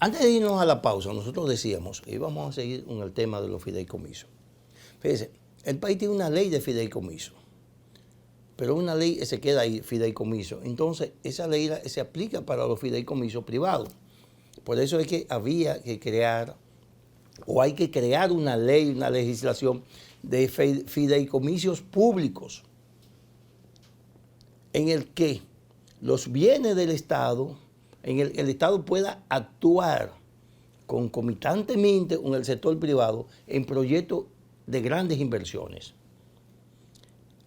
Antes de irnos a la pausa, nosotros decíamos que íbamos a seguir con el tema de los fideicomisos. Fíjense, el país tiene una ley de fideicomiso, pero una ley que se queda ahí, fideicomiso. Entonces, esa ley se aplica para los fideicomisos privados. Por eso es que había que crear, o hay que crear una ley, una legislación de fideicomisos públicos, en el que los bienes del Estado, el Estado pueda actuar concomitantemente con el sector privado en proyectos de grandes inversiones.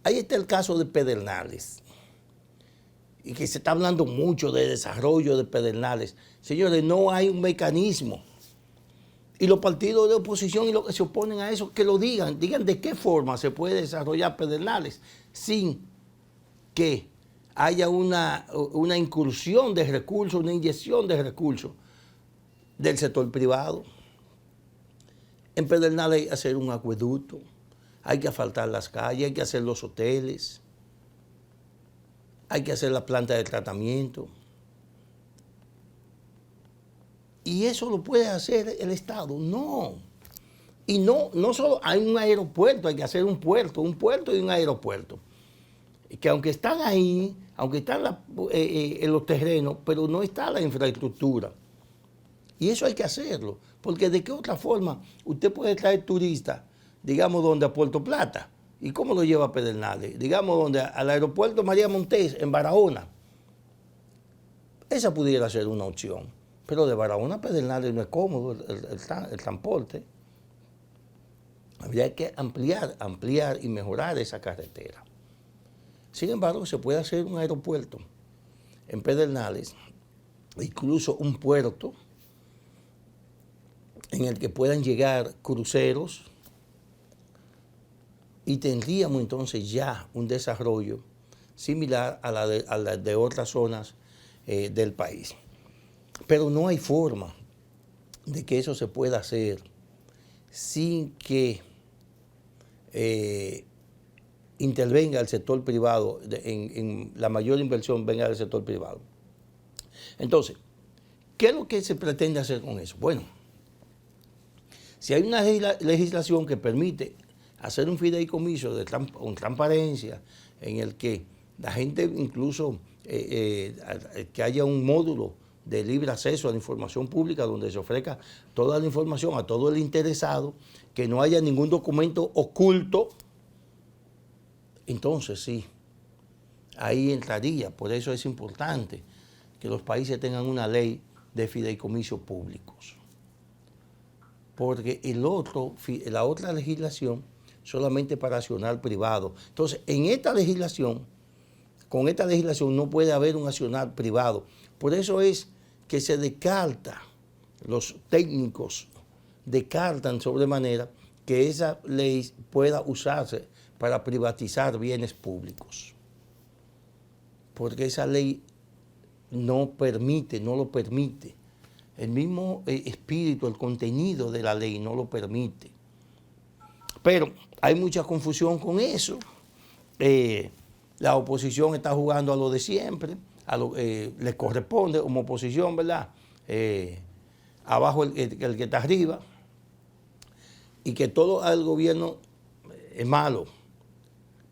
Ahí está el caso de Pedernales, y que se está hablando mucho de desarrollo de Pedernales. Señores, no hay un mecanismo. Y los partidos de oposición y los que se oponen a eso, que lo digan de qué forma se puede desarrollar Pedernales sin que haya una incursión de recursos, una inyección de recursos del sector privado. En Pedernales hay que hacer un acueducto, hay que asfaltar las calles, hay que hacer los hoteles, hay que hacer la planta de tratamiento. ¿Y eso lo puede hacer el Estado? No. Y no solo hay un aeropuerto, hay que hacer un puerto y un aeropuerto. Que aunque están ahí, aunque están en los terrenos, pero no está la infraestructura. Y eso hay que hacerlo, porque de qué otra forma usted puede traer turistas, digamos, donde a Puerto Plata. ¿Y cómo lo lleva a Pedernales? Digamos, donde al aeropuerto María Montés, en Barahona. Esa pudiera ser una opción. Pero de Barahona a Pedernales no es cómodo el transporte. Habría que ampliar y mejorar esa carretera. Sin embargo, se puede hacer un aeropuerto en Pedernales, incluso un puerto en el que puedan llegar cruceros, y tendríamos entonces ya un desarrollo similar a la de otras zonas del país. Pero no hay forma de que eso se pueda hacer sin que intervenga el sector privado, en la mayor inversión venga del sector privado. Entonces, ¿qué es lo que se pretende hacer con eso? Bueno, si hay una legislación que permite hacer un fideicomiso con transparencia, en el que la gente incluso, que haya un módulo de libre acceso a la información pública donde se ofrezca toda la información a todo el interesado, que no haya ningún documento oculto, entonces sí, ahí entraría. Por eso es importante que los países tengan una ley de fideicomisos públicos. Porque la otra legislación solamente para accionar privado. Entonces, con esta legislación no puede haber un accionar privado. Por eso es que se descarta, los técnicos descartan sobremanera que esa ley pueda usarse para privatizar bienes públicos. Porque esa ley no lo permite. El mismo espíritu, el contenido de la ley no lo permite. Pero hay mucha confusión con eso. La oposición está jugando a lo de siempre, les corresponde como oposición, ¿verdad? Abajo el que está arriba, y que todo el gobierno es malo.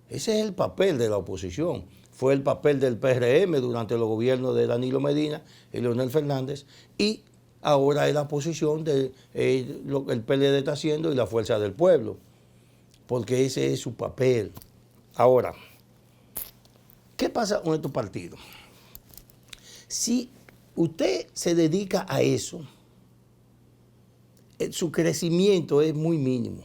Ese es el papel de la oposición. Fue el papel del PRM durante los gobiernos de Danilo Medina y Leonel Fernández, y ahora es la posición de lo que el PLD está haciendo y la Fuerza del Pueblo, porque ese es su papel. Ahora, ¿qué pasa con estos partidos? Si usted se dedica a eso, su crecimiento es muy mínimo.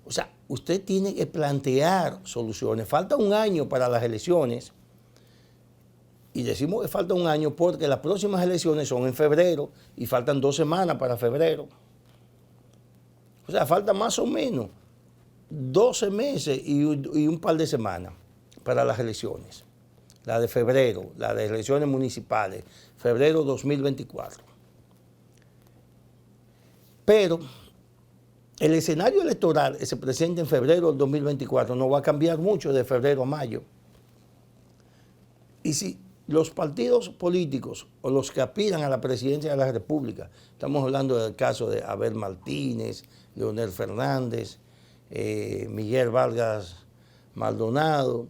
O sea, usted tiene que plantear soluciones. Falta un año para las elecciones, y decimos que falta un año porque las próximas elecciones son en febrero y faltan 2 semanas para febrero. O sea, falta más o menos 12 meses y un par de semanas para las elecciones. La de febrero, la de elecciones municipales, febrero 2024. Pero el escenario electoral que se presenta en febrero del 2024 no va a cambiar mucho de febrero a mayo. Y si los partidos políticos o los que aspiran a la presidencia de la República, estamos hablando del caso de Abel Martínez, Leonel Fernández, Miguel Vargas Maldonado,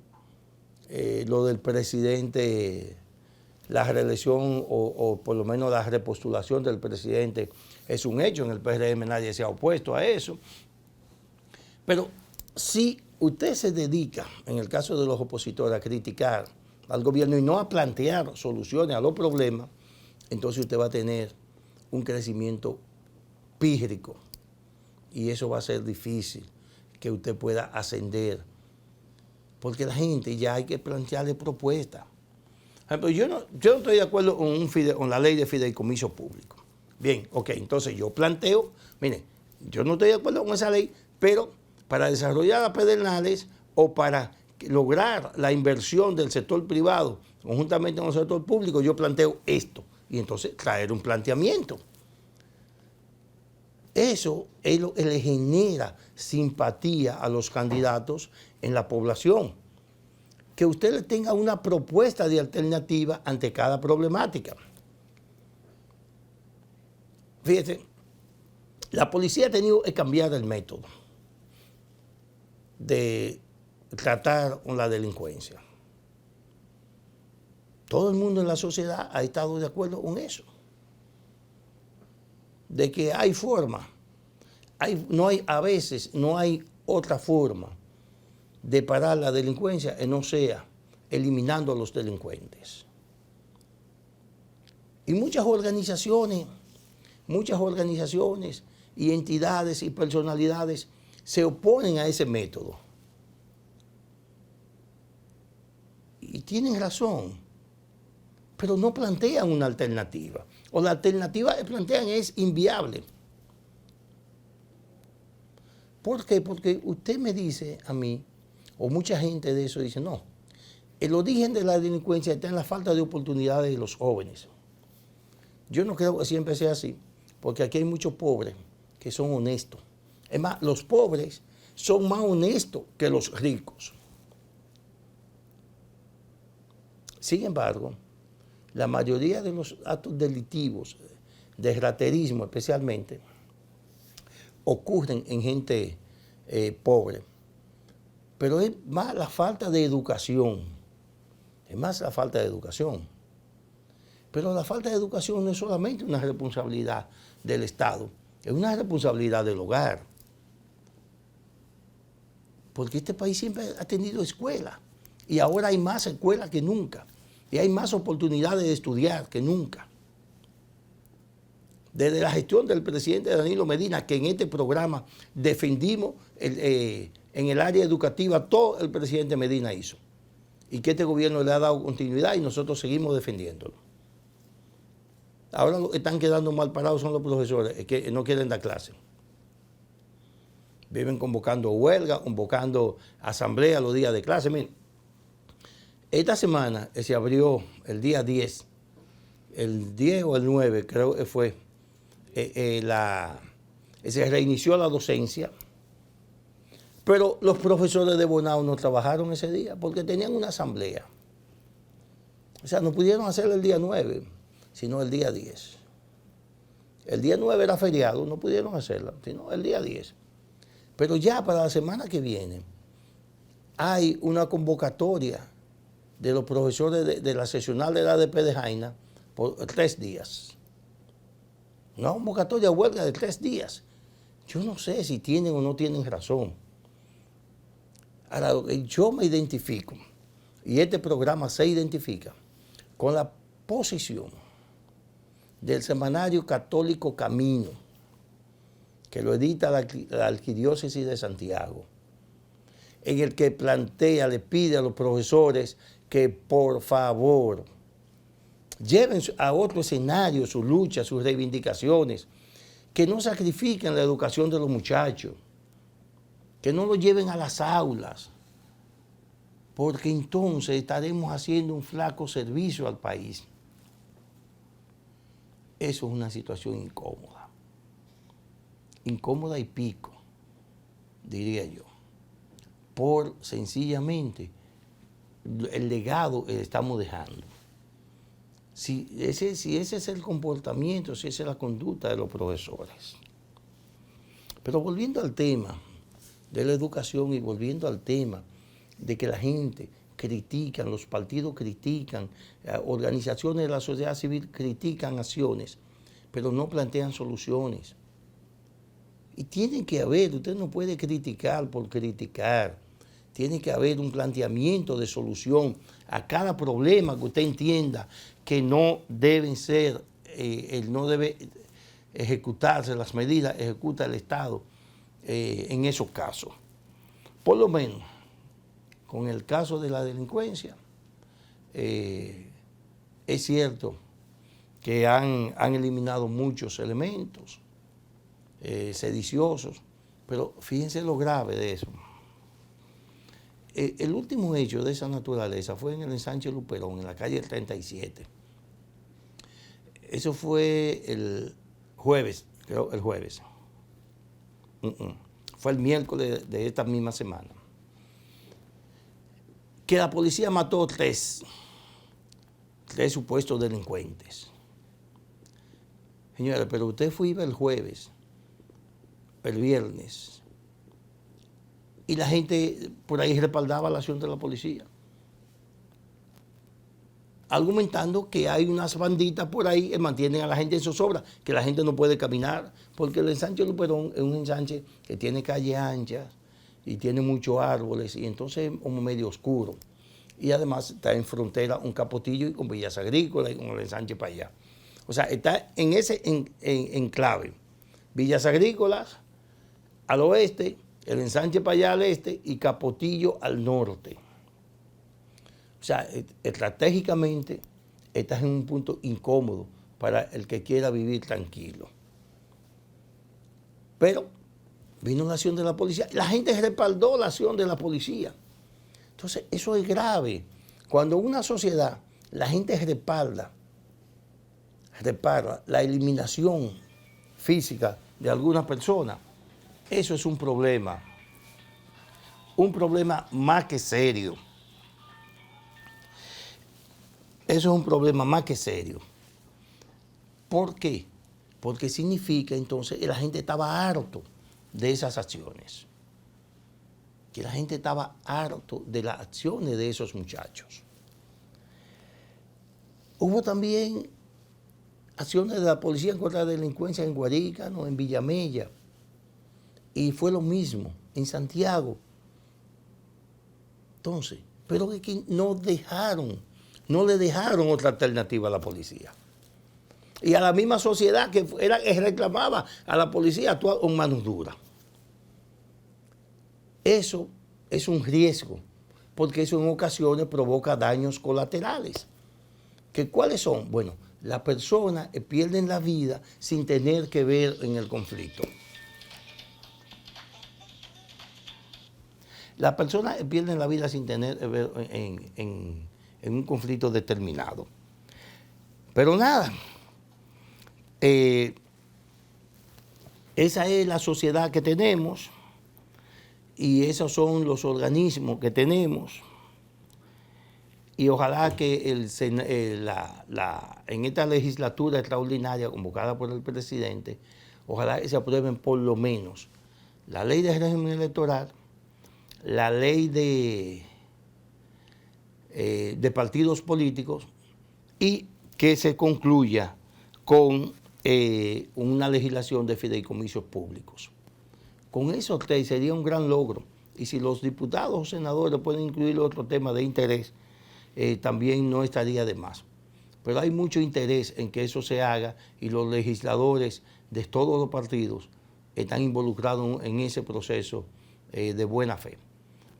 lo del presidente, la reelección o por lo menos la repostulación del presidente es un hecho, en el PRM nadie se ha opuesto a eso. Pero si usted se dedica, en el caso de los opositores, a criticar al gobierno y no a plantear soluciones a los problemas, entonces usted va a tener un crecimiento pírrico y eso va a ser difícil que usted pueda ascender, porque la gente ya hay que plantearle propuestas. Yo no estoy de acuerdo con la ley de fideicomiso público. Bien, ok, entonces yo planteo, miren, yo no estoy de acuerdo con esa ley, pero para desarrollar las pedernales o para lograr la inversión del sector privado conjuntamente con el sector público, yo planteo esto. Y entonces traer un planteamiento. Eso es lo que le genera simpatía a los candidatos en la población. Que usted le tenga una propuesta de alternativa ante cada problemática. Fíjese, la policía ha tenido que cambiar el método de tratar con la delincuencia. Todo el mundo en la sociedad ha estado de acuerdo con eso. De que hay forma, a veces no hay otra forma de parar la delincuencia que no sea eliminando a los delincuentes. Y muchas organizaciones y entidades y personalidades se oponen a ese método. Y tienen razón, pero no plantean una alternativa. O la alternativa que plantean es inviable. ¿Por qué? Porque usted me dice a mí, o mucha gente de eso dice, no, el origen de la delincuencia está en la falta de oportunidades de los jóvenes. Yo no creo que siempre sea así, porque aquí hay muchos pobres que son honestos. Es más, los pobres son más honestos que los ricos. Sin embargo, la mayoría de los actos delictivos, de raterismo especialmente, ocurren en gente pobre. Pero es más la falta de educación. Es más la falta de educación. Pero la falta de educación no es solamente una responsabilidad del Estado, es una responsabilidad del hogar. Porque este país siempre ha tenido escuela y ahora hay más escuelas que nunca. Y hay más oportunidades de estudiar que nunca. Desde la gestión del presidente Danilo Medina, que en este programa defendimos en el área educativa, todo el presidente Medina hizo. Y que este gobierno le ha dado continuidad y nosotros seguimos defendiéndolo. Ahora lo que están quedando mal parados son los profesores, que no quieren dar clase. Viven convocando huelga, convocando asamblea los días de clase. Miren, esta semana se abrió el día 10, el 10 o el 9 creo que fue, se reinició la docencia, pero los profesores de Bonao no trabajaron ese día porque tenían una asamblea. O sea, no pudieron hacerlo el día 9, sino el día 10. El día 9 era feriado, no pudieron hacerla, sino el día 10. Pero ya para la semana que viene hay una convocatoria de los profesores de la seccional de la ADP de Jaina por 3 días. Una convocatoria de huelga de 3 días. Yo no sé si tienen o no tienen razón. Ahora, yo me identifico, y este programa se identifica, con la posición del semanario católico Camino, que lo edita la Arquidiócesis de Santiago, en el que plantea, le pide a los profesores que por favor lleven a otro escenario su lucha, sus reivindicaciones, que no sacrifiquen la educación de los muchachos, que no lo lleven a las aulas, porque entonces estaremos haciendo un flaco servicio al país. Eso es una situación incómoda, incómoda y pico, diría yo, por sencillamente el legado que estamos dejando. si ese es el comportamiento, si esa es la conducta de los profesores. Pero volviendo al tema de la educación y volviendo al tema de que la gente critica, los partidos critican, organizaciones de la sociedad civil critican acciones, pero no plantean soluciones. Y tiene que haber, usted no puede criticar por criticar, tiene que haber un planteamiento de solución a cada problema que usted entienda que no deben ser, no debe ejecutarse las medidas, ejecuta el Estado en esos casos. Por lo menos, con el caso de la delincuencia, es cierto que han eliminado muchos elementos sediciosos, pero fíjense lo grave de eso. El último hecho de esa naturaleza fue en el ensanche Luperón, en la calle 37. Eso fue el jueves, creo, el jueves. Fue el miércoles de esta misma semana. Que la policía mató tres supuestos delincuentes. Señora, pero usted fue el jueves, el viernes, y la gente por ahí respaldaba la acción de la policía, argumentando que hay unas banditas por ahí que mantienen a la gente en zozobra, que la gente no puede caminar, porque el ensanche Luperón es un ensanche que tiene calles anchas y tiene muchos árboles, y entonces es como medio oscuro. Y además está en frontera un Capotillo y con Villas Agrícolas y con el ensanche para allá. O sea, está en ese enclave. Villas Agrícolas al oeste, el ensanche para allá al este y Capotillo al norte. O sea, estratégicamente estás en un punto incómodo para el que quiera vivir tranquilo. Pero vino la acción de la policía. La gente respaldó la acción de la policía. Entonces, eso es grave. Cuando una sociedad, la gente respalda la eliminación física de algunas personas, eso es un problema más que serio. Eso es un problema más que serio. ¿Por qué? Porque significa entonces que la gente estaba harto de esas acciones. Que la gente estaba harto de las acciones de esos muchachos. Hubo también acciones de la policía en contra de la delincuencia en Guarícano, en Villamella. Y fue lo mismo en Santiago. Entonces, pero es que no le dejaron otra alternativa a la policía. Y a la misma sociedad que reclamaba a la policía actuar con manos duras. Eso es un riesgo, porque eso en ocasiones provoca daños colaterales. ¿Cuáles son? Bueno, las personas pierden la vida sin tener que ver en el conflicto. Las personas pierden la vida sin tener que ver en un conflicto determinado. Pero nada, esa es la sociedad que tenemos y esos son los organismos que tenemos. Y ojalá que en esta legislatura extraordinaria convocada por el presidente, ojalá que se aprueben por lo menos la ley de régimen electoral, la ley de partidos políticos y que se concluya con una legislación de fideicomisos públicos. Con eso sería un gran logro. Y si los diputados o senadores pueden incluir otro tema de interés, también no estaría de más. Pero hay mucho interés en que eso se haga y los legisladores de todos los partidos están involucrados en ese proceso de buena fe.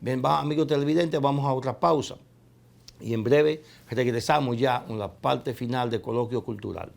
Bien, amigos televidentes, vamos a otra pausa y en breve regresamos ya con la parte final de Coloquio Cultural.